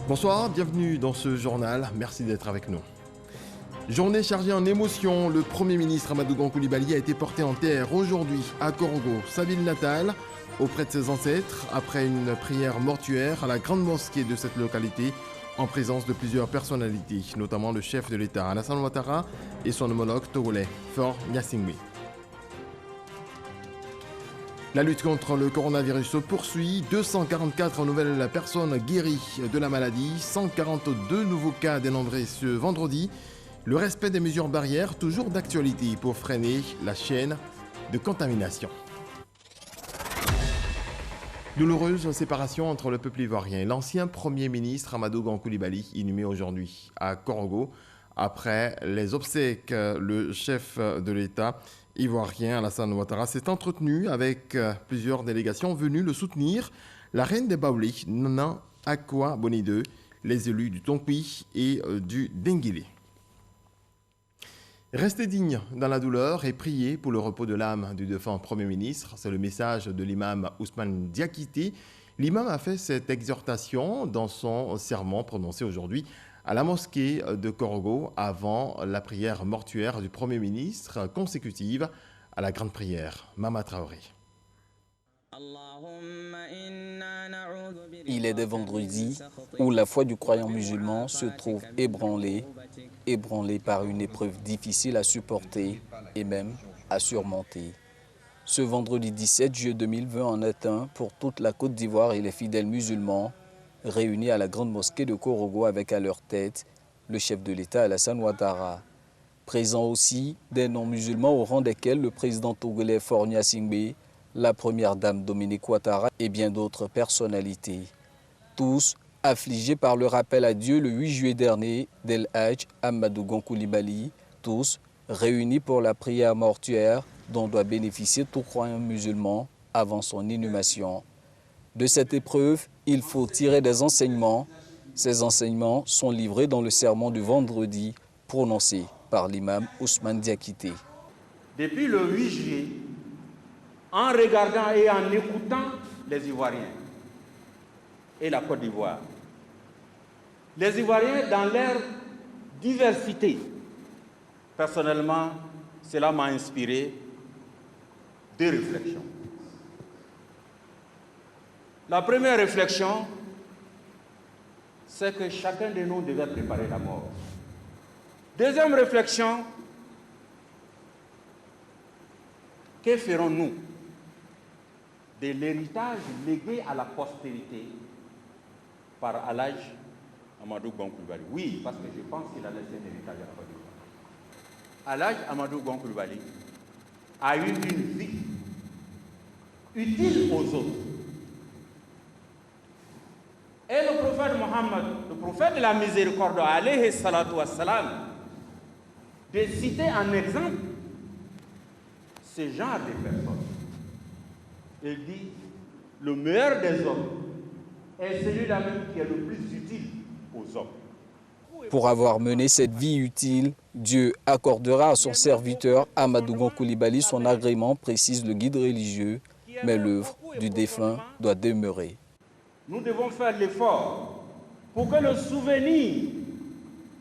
Bonsoir, bienvenue dans ce journal, merci d'être avec nous. Journée chargée en émotions, le Premier ministre Amadou Gon Coulibaly a été porté en terre aujourd'hui à Korogo, sa ville natale, auprès de ses ancêtres, après une prière mortuaire à la grande mosquée de cette localité, en présence de plusieurs personnalités, notamment le chef de l'État Alassane Ouattara et son homologue togolais, Faure Gnassingbé. La lutte contre le coronavirus se poursuit. 244 nouvelles personnes guéries de la maladie, 142 nouveaux cas dénombrés ce vendredi. Le respect des mesures barrières, toujours d'actualité pour freiner la chaîne de contamination. Douloureuse séparation entre le peuple ivoirien et l'ancien Premier ministre Amadou Gon Coulibaly, inhumé aujourd'hui à Korogo. Après les obsèques, le chef de l'État ivoirien Alassane Ouattara s'est entretenu avec plusieurs délégations venues le soutenir. La reine des Baoulés, Nana Akua Boni II, les élus du Tonkwi et du Denguilé. Restez dignes dans la douleur et priez pour le repos de l'âme du défunt Premier ministre. C'est le message de l'imam Ousmane Diakité. L'imam a fait cette exhortation dans son sermon prononcé aujourd'hui à la mosquée de Korogo avant la prière mortuaire du Premier ministre consécutive à la grande prière. Mama Traoré. Il est des vendredis où la foi du croyant musulman se trouve ébranlée par une épreuve difficile à supporter et même à surmonter. Ce vendredi 17 juillet 2020 en est un pour toute la Côte d'Ivoire et les fidèles musulmans réunis à la grande mosquée de Korogo avec à leur tête le chef de l'État Alassane Ouattara. Présents aussi des non-musulmans au rang desquels le président togolais Faure Gnassingbé, la première dame Dominique Ouattara et bien d'autres personnalités. Tous affligés par le rappel à Dieu le 8 juillet dernier d'El Hadj Amadou Gon Coulibaly, tous réunis pour la prière mortuaire dont doit bénéficier tout croyant musulman avant son inhumation. De cette épreuve, il faut tirer des enseignements. Ces enseignements sont livrés dans le sermon du vendredi prononcé par l'imam Ousmane Diakité. Depuis le 8 juillet, en regardant et en écoutant les Ivoiriens et la Côte d'Ivoire, les Ivoiriens dans leur diversité, personnellement, cela m'a inspiré deux réflexions. La première réflexion, c'est que chacun de nous devait préparer la mort. Deuxième réflexion, que ferons-nous de l'héritage légué à la postérité par Alhaj Amadou Gon Coulibaly? Oui, parce que je pense qu'il a laissé un héritage à la Côte d'Ivoire. Alhaj Amadou Gon Coulibaly a eu une vie utile aux autres. Et le prophète Mohammed, le prophète de la miséricorde, alayhi salatu wassalam, de citer en exemple ce genre de personnes. Il dit, le meilleur des hommes est celui-là même qui est le plus utile aux hommes. Pour avoir mené cette vie utile, Dieu accordera à son serviteur Amadou Gon Coulibaly son agrément, précise le guide religieux, mais l'œuvre du défunt doit demeurer. Nous devons faire l'effort pour que le souvenir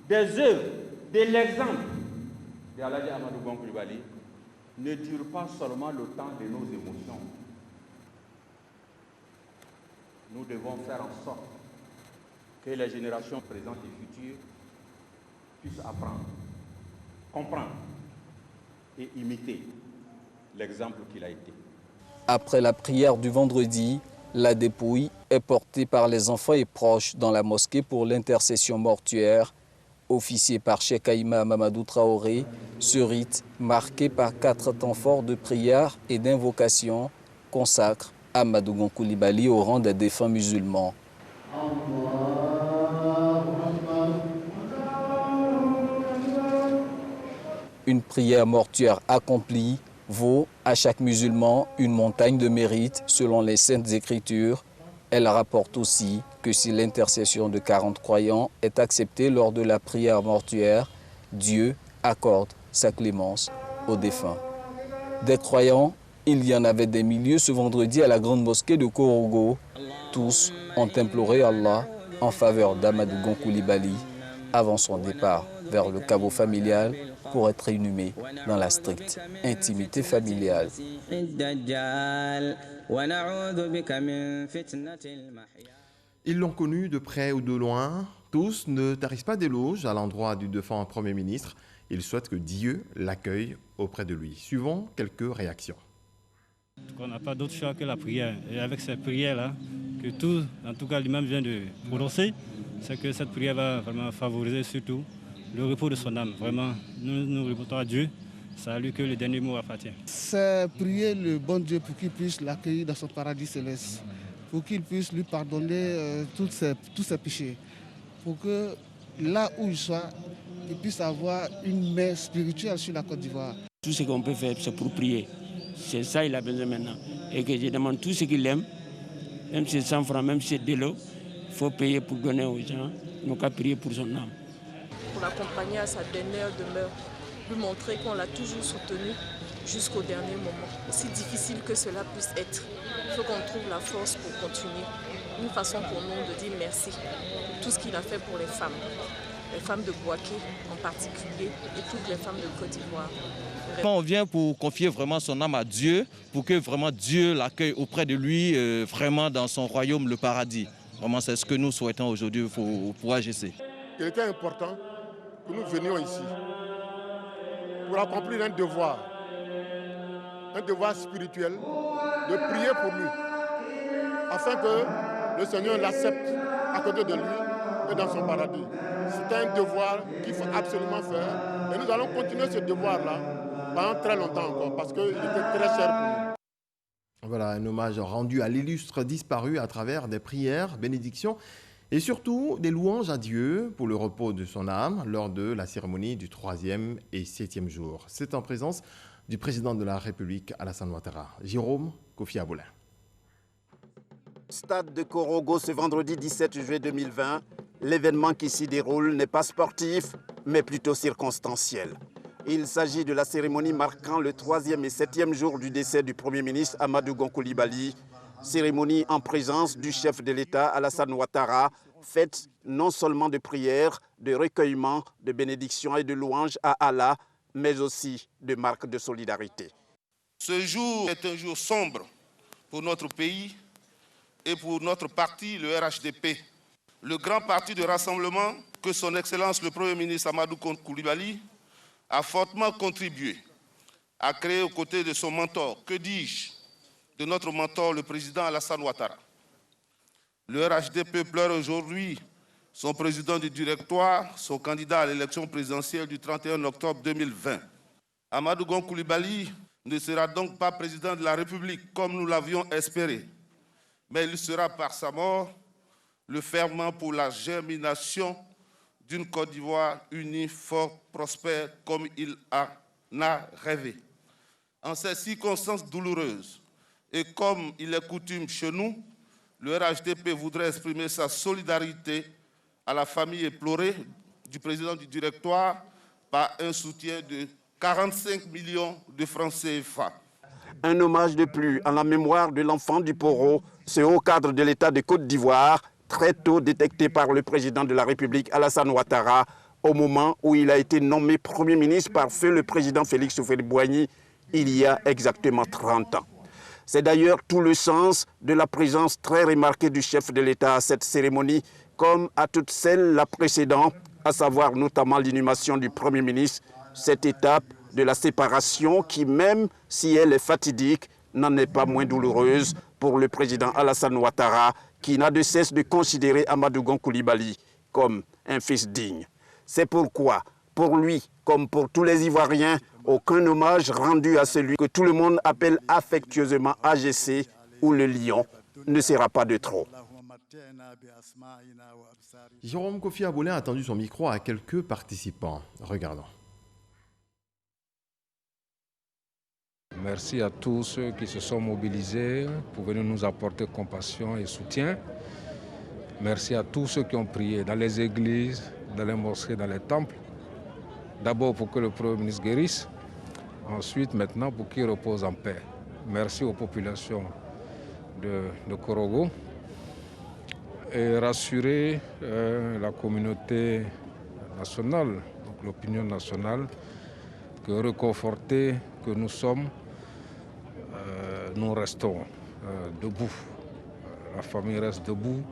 des œuvres, de l'exemple d'Alhaj Amadou Gon Coulibaly ne dure pas seulement le temps de nos émotions. Nous devons faire en sorte que les générations présentes et futures puissent apprendre, comprendre et imiter l'exemple qu'il a été. Après la prière du vendredi, la dépouille est portée par les enfants et proches dans la mosquée pour l'intercession mortuaire, officiée par Cheikh Imam Mamadou Traoré. Ce rite, marqué par 4 temps forts de prière et d'invocation, consacre Amadou Gon Coulibaly au rang des défunts musulmans. Une prière mortuaire accomplie vaut à chaque musulman une montagne de mérite selon les Saintes Écritures. Elle rapporte aussi que si l'intercession de 40 croyants est acceptée lors de la prière mortuaire, Dieu accorde sa clémence aux défunts. Des croyants, il y en avait des milliers ce vendredi à la grande mosquée de Korogo. Tous ont imploré Allah en faveur d'Amadou Gon Coulibaly avant son départ vers le caveau familial pour être inhumé dans la stricte intimité familiale. Ils l'ont connu de près ou de loin. Tous ne tarissent pas d'éloges à l'endroit du défunt Premier ministre. Ils souhaitent que Dieu l'accueille auprès de lui. Suivons quelques réactions. On n'a pas d'autre choix que la prière. Et avec cette prière-là, que tout, en tout cas lui-même vient de prononcer, c'est que cette prière va vraiment favoriser surtout le repos de son âme. Vraiment, nous remontons à Dieu. C'est à lui que le dernier mot appartient. C'est prier le bon Dieu pour qu'il puisse l'accueillir dans son paradis céleste, pour qu'il puisse lui pardonner tous ses péchés, pour que là où il soit, il puisse avoir une main spirituelle sur la Côte d'Ivoire. Tout ce qu'on peut faire, c'est pour prier. C'est ça qu'il a besoin maintenant. Et que je demande tout ce qu'il aime, même si c'est 100 francs, même si c'est de l'eau, il faut payer pour donner aux gens. Donc à prier pour son âme. Pour l'accompagner à sa dernière demeure, lui montrer qu'on l'a toujours soutenu jusqu'au dernier moment. Aussi difficile que cela puisse être, il faut qu'on trouve la force pour continuer. Une façon pour nous de dire merci pour tout ce qu'il a fait pour les femmes de Bouaké en particulier et toutes les femmes de Côte d'Ivoire. On vient pour confier vraiment son âme à Dieu, pour que vraiment Dieu l'accueille auprès de lui, vraiment dans son royaume, le paradis. Vraiment, c'est ce que nous souhaitons aujourd'hui pour AGC. Il était important que nous venions ici pour accomplir un devoir spirituel, de prier pour lui, afin que le Seigneur l'accepte à côté de lui et dans son paradis. C'est un devoir qu'il faut absolument faire et nous allons continuer ce devoir-là pendant très longtemps encore parce qu'il était très cher pour nous. Voilà, un hommage rendu à l'illustre disparu à travers des prières, bénédictions et surtout des louanges à Dieu pour le repos de son âme lors de la cérémonie du 3e et 7e jour. C'est en présence du président de la République, Alassane Ouattara. Jérôme Kofi Aboulin. Stade de Korogo ce vendredi 17 juillet 2020. L'événement qui s'y déroule n'est pas sportif, mais plutôt circonstanciel. Il s'agit de la cérémonie marquant le 3e et 7e jour du décès du Premier ministre Amadou Gon Coulibaly. Cérémonie en présence du chef de l'État Alassane Ouattara, faite non seulement de prières, de recueillements, de bénédictions et de louanges à Allah, mais aussi de marques de solidarité. Ce jour est un jour sombre pour notre pays et pour notre parti, le RHDP. Le grand parti de rassemblement que son Excellence le Premier ministre Amadou Gon Coulibaly a fortement contribué à créer aux côtés de son mentor, que dis-je, de notre mentor, le président Alassane Ouattara. Le RHDP pleure aujourd'hui son président du directoire, son candidat à l'élection présidentielle du 31 octobre 2020. Amadou Gon Coulibaly ne sera donc pas président de la République comme nous l'avions espéré, mais il sera par sa mort le ferment pour la germination d'une Côte d'Ivoire unie, forte, prospère, comme il en a rêvé. En ces circonstances douloureuses, et comme il est coutume chez nous, le RHDP voudrait exprimer sa solidarité à la famille éplorée du président du directoire par un soutien de 45 millions de francs CFA. Un hommage de plus en la mémoire de l'enfant du Poro, ce haut cadre de l'État de Côte d'Ivoire, très tôt détecté par le président de la République Alassane Ouattara au moment où il a été nommé Premier ministre par feu le président Félix Houphouët-Boigny il y a exactement 30 ans. C'est d'ailleurs tout le sens de la présence très remarquée du chef de l'État à cette cérémonie, comme à toutes celles la précédant, à savoir notamment l'inhumation du Premier ministre, cette étape de la séparation qui, même si elle est fatidique, n'en est pas moins douloureuse pour le président Alassane Ouattara, qui n'a de cesse de considérer Amadou Gon Coulibaly comme un fils digne. C'est pourquoi, pour lui, comme pour tous les Ivoiriens, aucun hommage rendu à celui que tout le monde appelle affectueusement AGC ou le lion ne sera pas de trop. Jérôme Kofi Aboulin a tendu son micro à quelques participants. Regardons. Merci à tous ceux qui se sont mobilisés pour venir nous apporter compassion et soutien. Merci à tous ceux qui ont prié dans les églises, dans les mosquées, dans les temples. D'abord pour que le Premier ministre guérisse, ensuite maintenant pour qu'il repose en paix. Merci aux populations de Korogo. et rassurer la communauté nationale, donc l'opinion nationale, que réconfortés que nous sommes, nous restons debout. La famille reste debout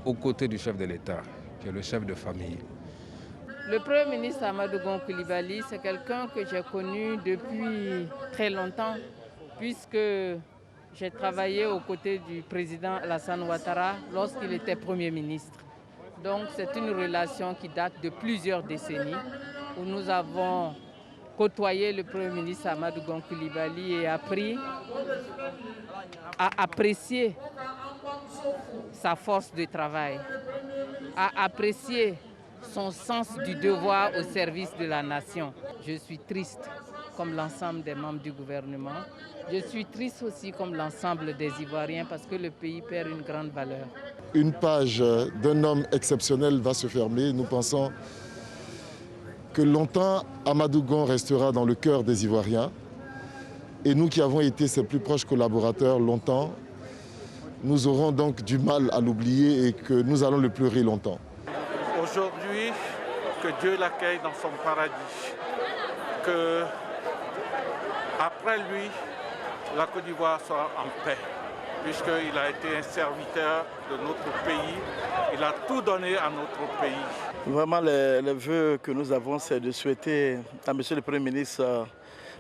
aux côtés du chef de l'État, qui est le chef de famille. Le Premier ministre Amadou Gon Coulibaly, c'est quelqu'un que j'ai connu depuis très longtemps, puisque j'ai travaillé aux côtés du président Alassane Ouattara lorsqu'il était Premier ministre. Donc c'est une relation qui date de plusieurs décennies, où nous avons côtoyé le Premier ministre Amadou Gon Coulibaly et appris à apprécier sa force de travail, à apprécier son sens du devoir au service de la nation. Je suis triste, comme l'ensemble des membres du gouvernement. Je suis triste aussi, comme l'ensemble des Ivoiriens, parce que le pays perd une grande valeur. Une page d'un homme exceptionnel va se fermer. Nous pensons que longtemps, Amadou Gon restera dans le cœur des Ivoiriens. Et nous qui avons été ses plus proches collaborateurs longtemps, nous aurons donc du mal à l'oublier et que nous allons le pleurer longtemps. Aujourd'hui, que Dieu l'accueille dans son paradis, que après lui, la Côte d'Ivoire soit en paix, puisqu'il a été un serviteur de notre pays, il a tout donné à notre pays. Vraiment, les vœux que nous avons, c'est de souhaiter à M. le Premier ministre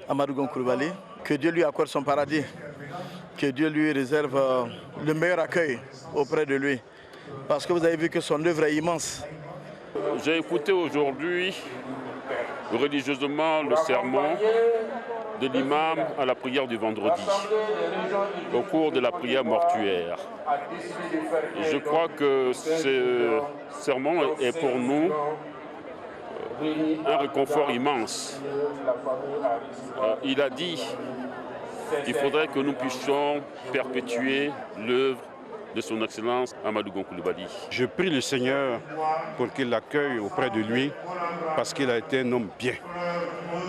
Amadou Gon Coulibaly que Dieu lui accorde son paradis, que Dieu lui réserve le meilleur accueil auprès de lui, parce que vous avez vu que son œuvre est immense. J'ai écouté aujourd'hui religieusement le sermon de l'imam à la prière du vendredi, au cours de la prière mortuaire. Je crois que ce sermon est pour nous un réconfort immense. Il a dit qu'il faudrait que nous puissions perpétuer l'œuvre de son Excellence Amadou Gon Coulibaly. Je prie le Seigneur pour qu'il l'accueille auprès de lui, parce qu'il a été un homme bien,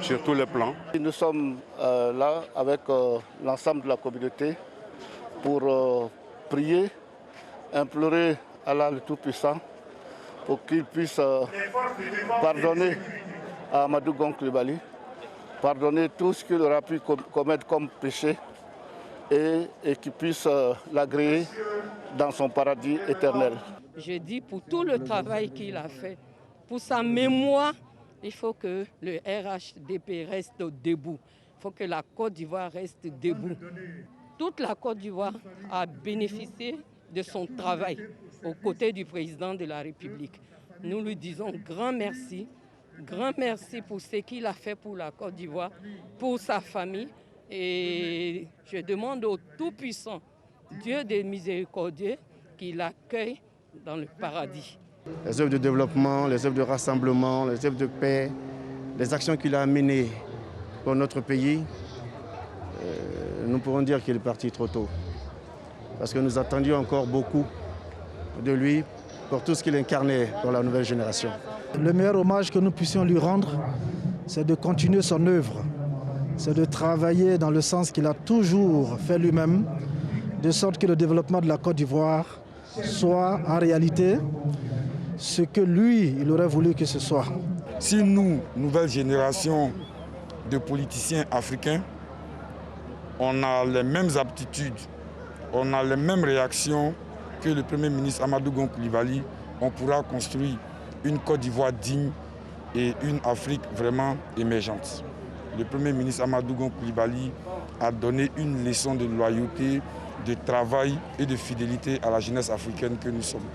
sur tous les plans. Nous sommes là avec l'ensemble de la communauté pour prier, implorer Allah le Tout-Puissant pour qu'il puisse pardonner à Amadou Gon Coulibaly, pardonner tout ce qu'il aura pu commettre comme péché, et qu'il puisse l'agréer dans son paradis éternel. Je dis pour tout le travail qu'il a fait, pour sa mémoire, il faut que le RHDP reste debout. Il faut que la Côte d'Ivoire reste debout. Toute la Côte d'Ivoire a bénéficié de son travail aux côtés du président de la République. Nous lui disons grand merci pour ce qu'il a fait pour la Côte d'Ivoire, pour sa famille. Et je demande au Tout-Puissant, Dieu des miséricordieux, qu'il l'accueille dans le paradis. Les œuvres de développement, les œuvres de rassemblement, les œuvres de paix, les actions qu'il a menées pour notre pays, nous pourrons dire qu'il est parti trop tôt. Parce que nous attendions encore beaucoup de lui pour tout ce qu'il incarnait dans la nouvelle génération. Le meilleur hommage que nous puissions lui rendre, c'est de continuer son œuvre. C'est de travailler dans le sens qu'il a toujours fait lui-même, de sorte que le développement de la Côte d'Ivoire soit en réalité ce que lui, il aurait voulu que ce soit. Si nous, nouvelle génération de politiciens africains, on a les mêmes aptitudes, on a les mêmes réactions que le Premier ministre Amadou Gon Coulibaly, on pourra construire une Côte d'Ivoire digne et une Afrique vraiment émergente. Le Premier ministre Amadou Gon Coulibaly a donné une leçon de loyauté, de travail et de fidélité à la jeunesse africaine que nous sommes.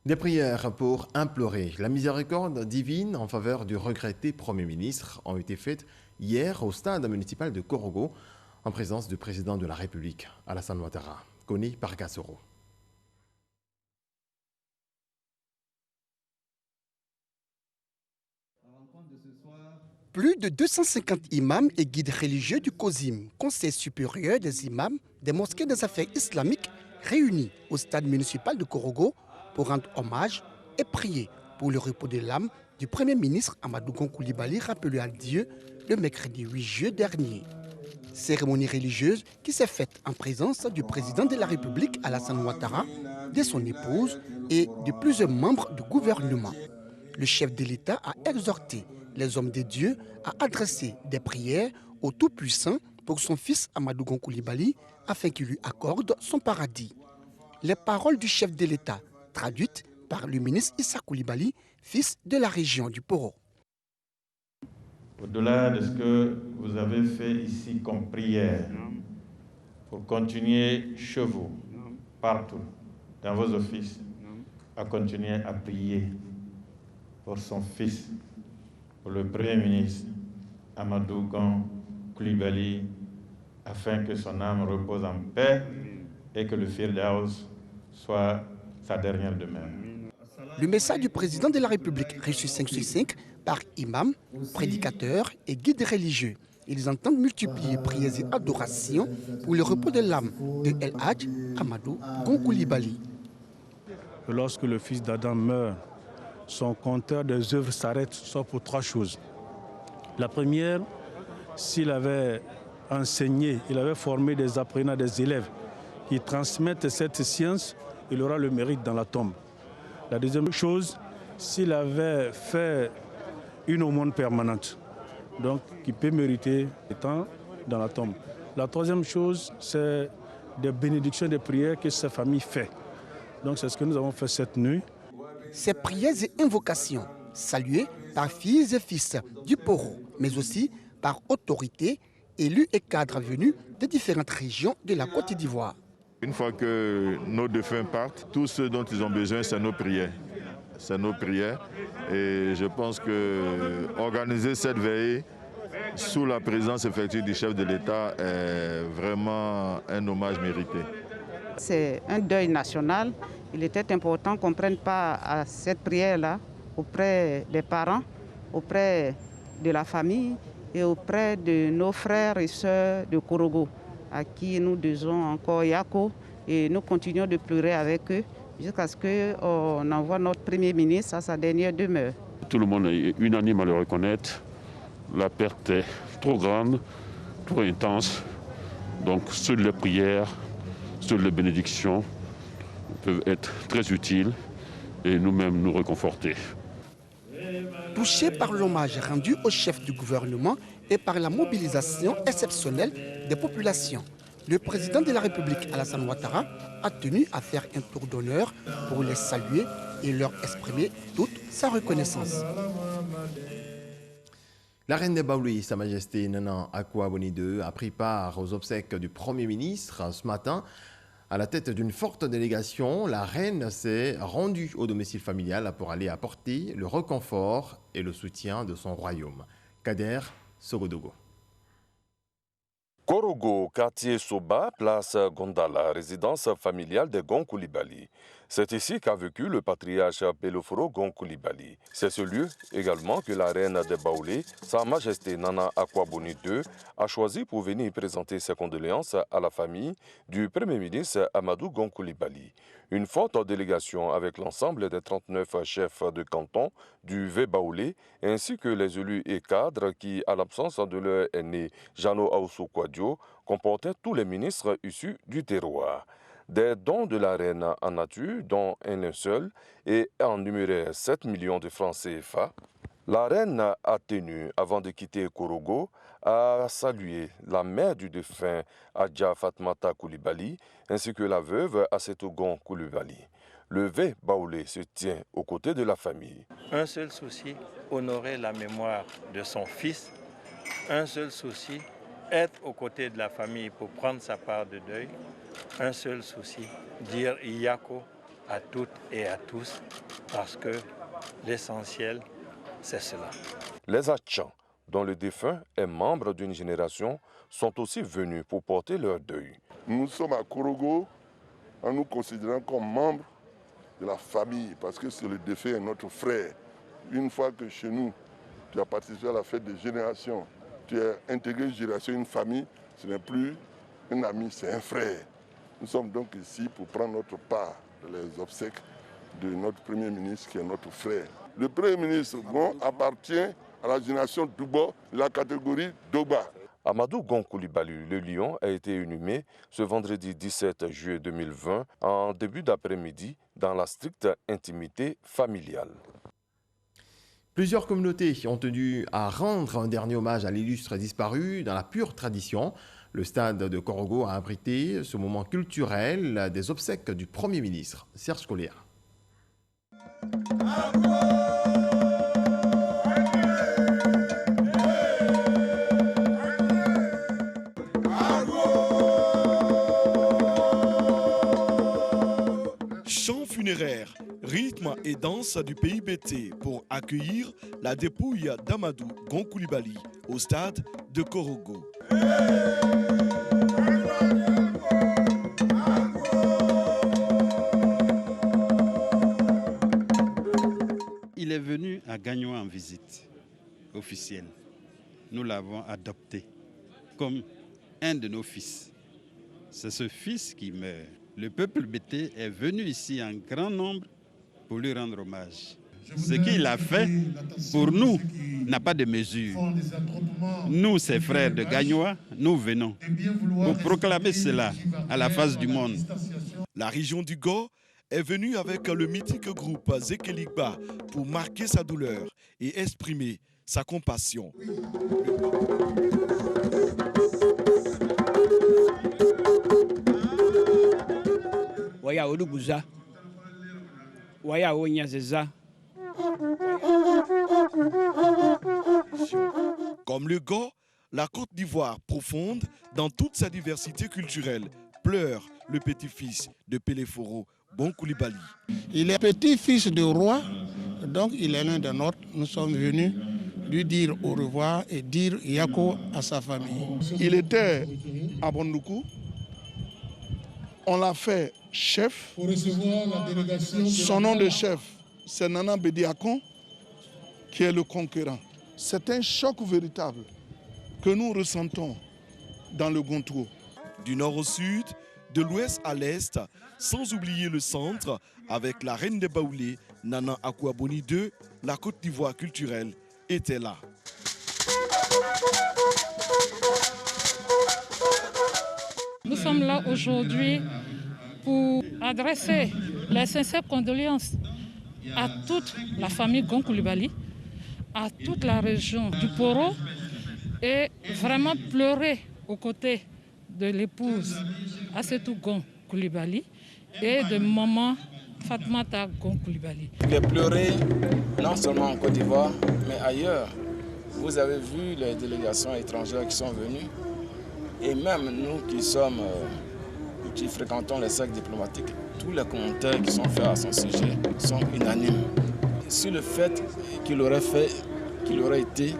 Des prières pour implorer la miséricorde divine en faveur du regretté Premier ministre ont été faites hier au stade municipal de Korogo en présence du président de la République, Alassane Ouattara, connu par Gassoro. Plus de 250 imams et guides religieux du COSIM, Conseil supérieur des imams des mosquées des affaires islamiques, réunis au stade municipal de Korogo pour rendre hommage et prier pour le repos de l'âme du Premier ministre Amadou Gon Coulibaly rappelé à Dieu le mercredi 8 juillet dernier. Cérémonie religieuse qui s'est faite en présence du président de la République Alassane Ouattara, de son épouse et de plusieurs membres du gouvernement. Le chef de l'État a exhorté les hommes de Dieu à adresser des prières au Tout-Puissant pour son fils Amadou Gon Coulibaly afin qu'il lui accorde son paradis. Les paroles du chef de l'État, traduites par le ministre Issa Coulibaly, fils de la région du Poro. Au-delà de ce que vous avez fait ici comme prière, pour continuer chez vous, partout, dans vos offices, à continuer à prier pour son fils, pour le Premier ministre Amadou Gon Coulibaly, afin que son âme repose en paix et que le Firdaus soit sa dernière demeure. Le message du président de la République reçu 5 sur 5 par imams, prédicateurs et guides religieux. Ils entendent multiplier prières et adorations pour le repos de l'âme de El Hadj Amadou Gon Coulibaly. Lorsque le fils d'Adam meurt, son compteur des œuvres s'arrête sauf pour 3 choses. La première, s'il avait enseigné, il avait formé des apprenants, des élèves qui transmettent cette science, il aura le mérite dans la tombe. La deuxième chose, s'il avait fait une aumône permanente, donc qui peut mériter étant dans la tombe. La troisième chose, c'est des bénédictions, des prières que sa famille fait. Donc c'est ce que nous avons fait cette nuit. Ces prières et invocations, saluées par filles et fils du Poro, mais aussi par autorités, élus et cadres venus de différentes régions de la Côte d'Ivoire. Une fois que nos défunts partent, tout ce dont ils ont besoin, c'est nos prières. C'est nos prières. Et je pense que organiser cette veillée sous la présence effective du chef de l'État est vraiment un hommage mérité. C'est un deuil national. Il était important qu'on ne prenne pas à cette prière-là auprès des parents, auprès de la famille et auprès de nos frères et sœurs de Korogo, à qui nous disons encore Yako, et nous continuons de pleurer avec eux jusqu'à ce qu'on envoie notre Premier ministre à sa dernière demeure. Tout le monde est unanime à le reconnaître. La perte est trop grande, trop intense. Donc seules les prières, seules les bénédictions peuvent être très utiles et nous-mêmes nous réconforter. Touché par l'hommage rendu au chef du gouvernement et par la mobilisation exceptionnelle des populations, le président de la République, Alassane Ouattara, a tenu à faire un tour d'honneur pour les saluer et leur exprimer toute sa reconnaissance. La reine des Baouli, Sa Majesté Nana Akua-Boni II, a pris part aux obsèques du Premier ministre ce matin. À la tête d'une forte délégation, la reine s'est rendue au domicile familial pour aller apporter le réconfort et le soutien de son royaume. Kader Sogodogo. Korogo, quartier Soba, place Gondala, résidence familiale de Gon Coulibaly. C'est ici qu'a vécu le patriarche Peloforo Gon Coulibaly. C'est ce lieu également que la reine des Baoulé, Sa Majesté Nana Akua-Boni II, a choisi pour venir présenter ses condoléances à la famille du Premier ministre Amadou Gon Coulibaly. Une forte délégation avec l'ensemble des 39 chefs de canton du V-Baoulé, ainsi que les élus et cadres qui, à l'absence de leur aîné Jano Aoussou Kouadio, comportaient tous les ministres issus du terroir. Des dons de la reine en nature, dont un linceul, et en numéraire 7 millions de francs CFA. La reine a tenu, avant de quitter Korogo, à saluer la mère du défunt Adja Fatmata Coulibaly, ainsi que la veuve Assetou Gon Coulibaly. Le V-Baoulé se tient aux côtés de la famille. Un seul souci, honorer la mémoire de son fils. Un seul souci, être aux côtés de la famille pour prendre sa part de deuil. Un seul souci, dire Iyako à toutes et à tous, parce que l'essentiel, c'est cela. Les Atchans, dont le défunt est membre d'une génération, sont aussi venus pour porter leur deuil. Nous sommes à Korogo en nous considérant comme membres de la famille, parce que c'est le défunt est notre frère. Une fois que chez nous, tu as participé à la fête des générations, tu as intégré une génération, une famille, ce n'est plus un ami, c'est un frère. Nous sommes donc ici pour prendre notre part dans les obsèques de notre Premier ministre qui est notre frère. Le Premier ministre Gon appartient à la génération Doubo, la catégorie Doba. Amadou Gon Coulibaly, le lion, a été inhumé ce vendredi 17 juillet 2020 en début d'après-midi dans la stricte intimité familiale. Plusieurs communautés ont tenu à rendre un dernier hommage à l'illustre disparu dans la pure tradition. Le stade de Korogo a abrité ce moment culturel des obsèques du Premier ministre, Serge Collier. Chants funéraires, rythme et danse du pays bété pour accueillir la dépouille d'Amadou Gon Coulibaly au stade de Korogo. Il est venu à Gagnoa en visite officielle. Nous l'avons adopté comme un de nos fils. C'est ce fils qui meurt. Le peuple bété est venu ici en grand nombre pour lui rendre hommage. Ce qu'il a fait pour nous n'a pas de mesure. Nous, ses frères de Gagnoa, nous venons pour proclamer cela à la face du monde. La région du Go est venue avec le mythique groupe Zekeligba pour marquer sa douleur et exprimer sa compassion. Waya Odubuza, Waya Onyazeza. Comme le Go, la Côte d'Ivoire profonde, dans toute sa diversité culturelle, pleure le petit-fils de Peleforo, Gon Coulibaly. Il est petit-fils de roi, donc il est l'un des nôtres. Nous sommes venus lui dire au revoir et dire Yako à sa famille. Il était à Bondoukou. On l'a fait chef. Pour recevoir la délégation. Son nom de chef, c'est Nana Bediakon, qui est le conquérant. C'est un choc véritable que nous ressentons dans le Gontouo. Du nord au sud, de l'ouest à l'est, sans oublier le centre, avec la reine des Baoulés, Nana Akouaboni II, la Côte d'Ivoire culturelle était là. Nous sommes là aujourd'hui pour adresser les sincères condoléances à toute la famille Gon Coulibaly, à toute la région du Poro et vraiment pleurer aux côtés de l'épouse Assetou Gon Coulibaly et de maman Fatmata Gon Coulibaly. Il est pleuré non seulement en Côte d'Ivoire, mais ailleurs. Vous avez vu les délégations étrangères qui sont venues et même nous qui fréquentons les cercles diplomatiques, tous les commentaires qui sont faits à son sujet sont unanimes sur le fait qu'il aurait été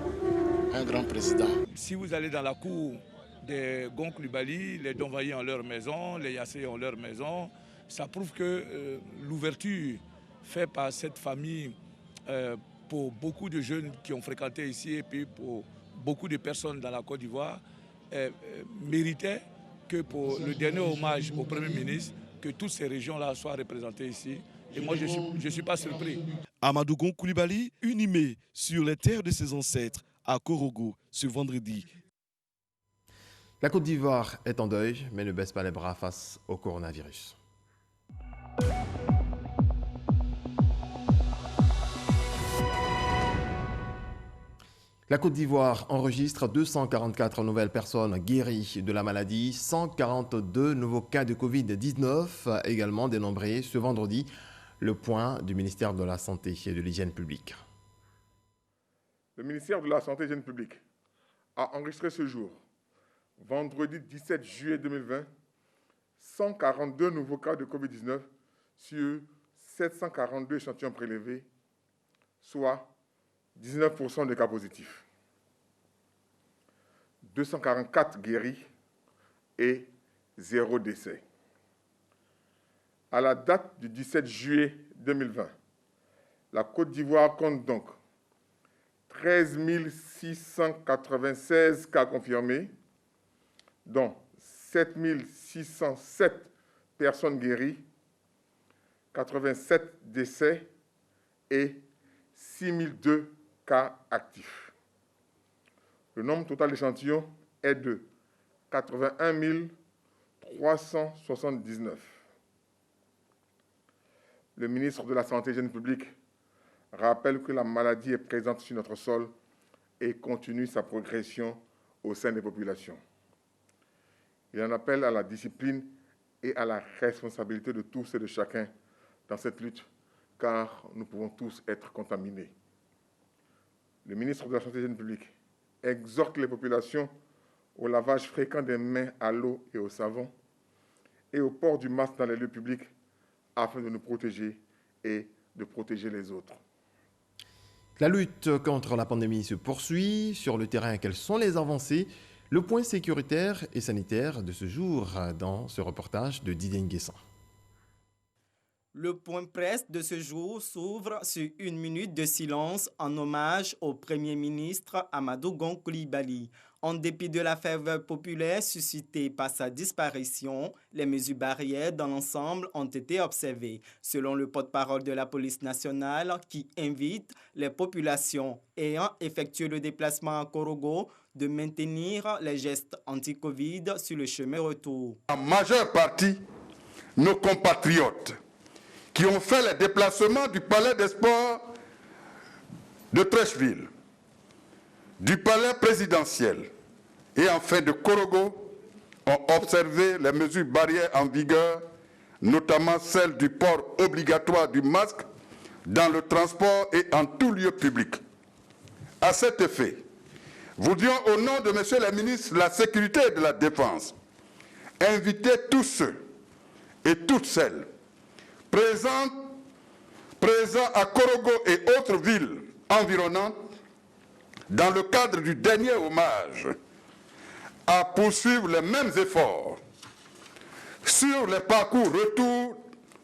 un grand président. Si vous allez dans la cour des Gon Coulibaly, les Donvayi ont leur maison, les Yassé ont leur maison, ça prouve que l'ouverture faite par cette famille pour beaucoup de jeunes qui ont fréquenté ici et puis pour beaucoup de personnes dans la Côte d'Ivoire méritait que pour le dernier hommage au Premier ministre, que toutes ces régions-là soient représentées ici. Et moi, je ne suis pas surpris. Amadou Gon Coulibaly, inhumé sur les terres de ses ancêtres à Korogo ce vendredi. La Côte d'Ivoire est en deuil, mais ne baisse pas les bras face au coronavirus. La Côte d'Ivoire enregistre 244 nouvelles personnes guéries de la maladie, 142 nouveaux cas de Covid-19 également dénombrés ce vendredi. Le point du ministère de la Santé et de l'Hygiène publique. Le ministère de la Santé et de l'Hygiène publique a enregistré ce jour, vendredi 17 juillet 2020, 142 nouveaux cas de Covid-19 sur 742 échantillons prélevés, soit 19% des cas positifs. 244 guéris et 0 décès. À la date du 17 juillet 2020, la Côte d'Ivoire compte donc 13 696 cas confirmés, dont 7 607 personnes guéries, 87 décès et 6 002 cas actifs. Le nombre total d'échantillons est de 81 379. Le ministre de la Santé et de l'Hygiène publique rappelle que la maladie est présente sur notre sol et continue sa progression au sein des populations. Il en appelle à la discipline et à la responsabilité de tous et de chacun dans cette lutte, car nous pouvons tous être contaminés. Le ministre de la Santé et de l'Hygiène publique exhorte les populations au lavage fréquent des mains à l'eau et au savon et au port du masque dans les lieux publics afin de nous protéger et de protéger les autres. La lutte contre la pandémie se poursuit. Sur le terrain, quelles sont les avancées? Le point sécuritaire et sanitaire de ce jour dans ce reportage de Didier Nguessan. Le point presse de ce jour s'ouvre sur une minute de silence en hommage au Premier ministre Amadou Gon Coulibaly. En dépit de la ferveur populaire suscitée par sa disparition, les mesures barrières dans l'ensemble ont été observées, selon le porte-parole de la police nationale qui invite les populations ayant effectué le déplacement à Korogo de maintenir les gestes anti-Covid sur le chemin retour. En majeure partie, nos compatriotes qui ont fait les déplacements du Palais des Sports de Treichville, du Palais présidentiel et enfin de Korogo ont observé les mesures barrières en vigueur, notamment celle du port obligatoire du masque dans le transport et en tout lieu public. À cet effet, voudrions au nom de M. le ministre de la Sécurité et de la Défense inviter tous ceux et toutes celles présents à Korogo et autres villes environnantes dans le cadre du dernier hommage à poursuivre les mêmes efforts sur les parcours retour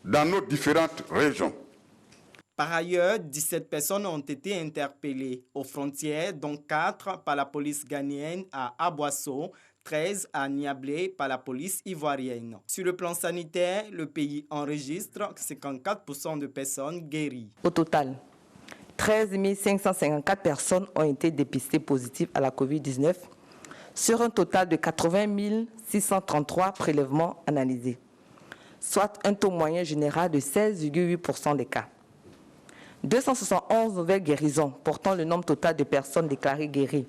dans nos différentes régions. Par ailleurs, 17 personnes ont été interpellées aux frontières, dont 4 par la police ghanéenne à Aboisseau, 13 à Niablé par la police ivoirienne. Sur le plan sanitaire, le pays enregistre 54% de personnes guéries. Au total, 13 554 personnes ont été dépistées positives à la COVID-19 sur un total de 80 633 prélèvements analysés, soit un taux moyen général de 16,8% des cas. 271 nouvelles guérisons, portant le nombre total de personnes déclarées guéries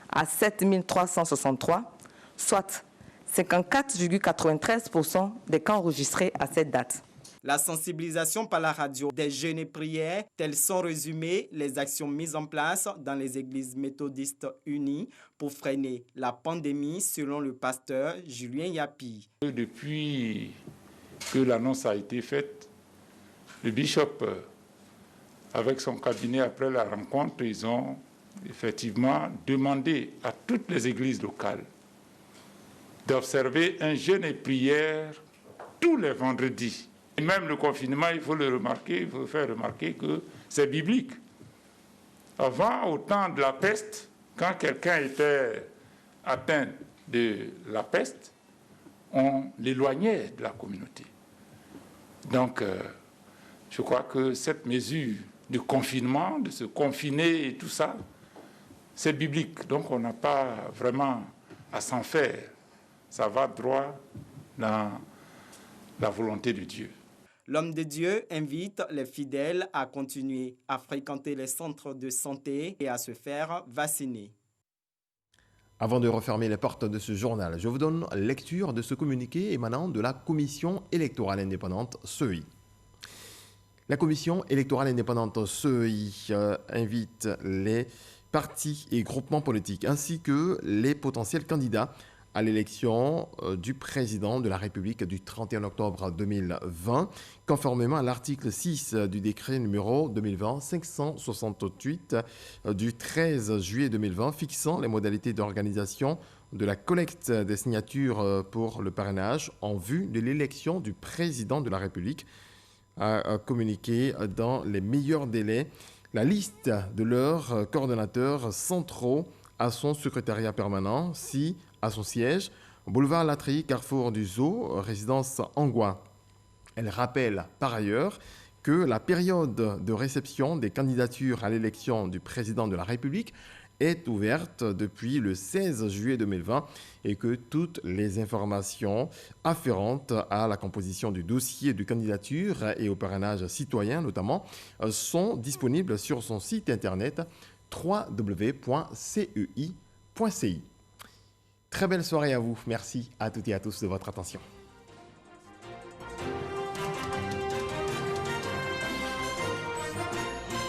à 7 363, soit 54,93% des cas enregistrés à cette date. La sensibilisation par la radio, des jeûnes et prières, telles sont résumées les actions mises en place dans les églises méthodistes unies pour freiner la pandémie, selon le pasteur Julien Yapi. Depuis que l'annonce a été faite, le bishop, avec son cabinet après la rencontre, ils ont effectivement demandé à toutes les églises locales d'observer un jeûne et prière tous les vendredis. Et même le confinement, il faut le remarquer, il faut faire remarquer que c'est biblique. Avant, au temps de la peste, quand quelqu'un était atteint de la peste, on l'éloignait de la communauté. Donc, je crois que cette mesure de confinement, de se confiner et tout ça, c'est biblique. Donc, on n'a pas vraiment à s'en faire. Ça va droit dans la volonté de Dieu. L'homme de Dieu invite les fidèles à continuer à fréquenter les centres de santé et à se faire vacciner. Avant de refermer les portes de ce journal, je vous donne lecture de ce communiqué émanant de la Commission électorale indépendante CEI. La Commission électorale indépendante CEI invite les partis et groupements politiques ainsi que les potentiels candidats à l'élection du président de la République du 31 octobre 2020, conformément à l'article 6 du décret numéro 2020-568 du 13 juillet 2020 fixant les modalités d'organisation de la collecte des signatures pour le parrainage en vue de l'élection du président de la République, à communiquer dans les meilleurs délais la liste de leurs coordonnateurs centraux à son secrétariat permanent, si à son siège, boulevard Latry, carrefour du Zoo, résidence Angouin. Elle rappelle par ailleurs que la période de réception des candidatures à l'élection du président de la République est ouverte depuis le 16 juillet 2020 et que toutes les informations afférentes à la composition du dossier de candidature et au parrainage citoyen notamment sont disponibles sur son site internet www.cei.ci. Très belle soirée à vous. Merci à toutes et à tous de votre attention.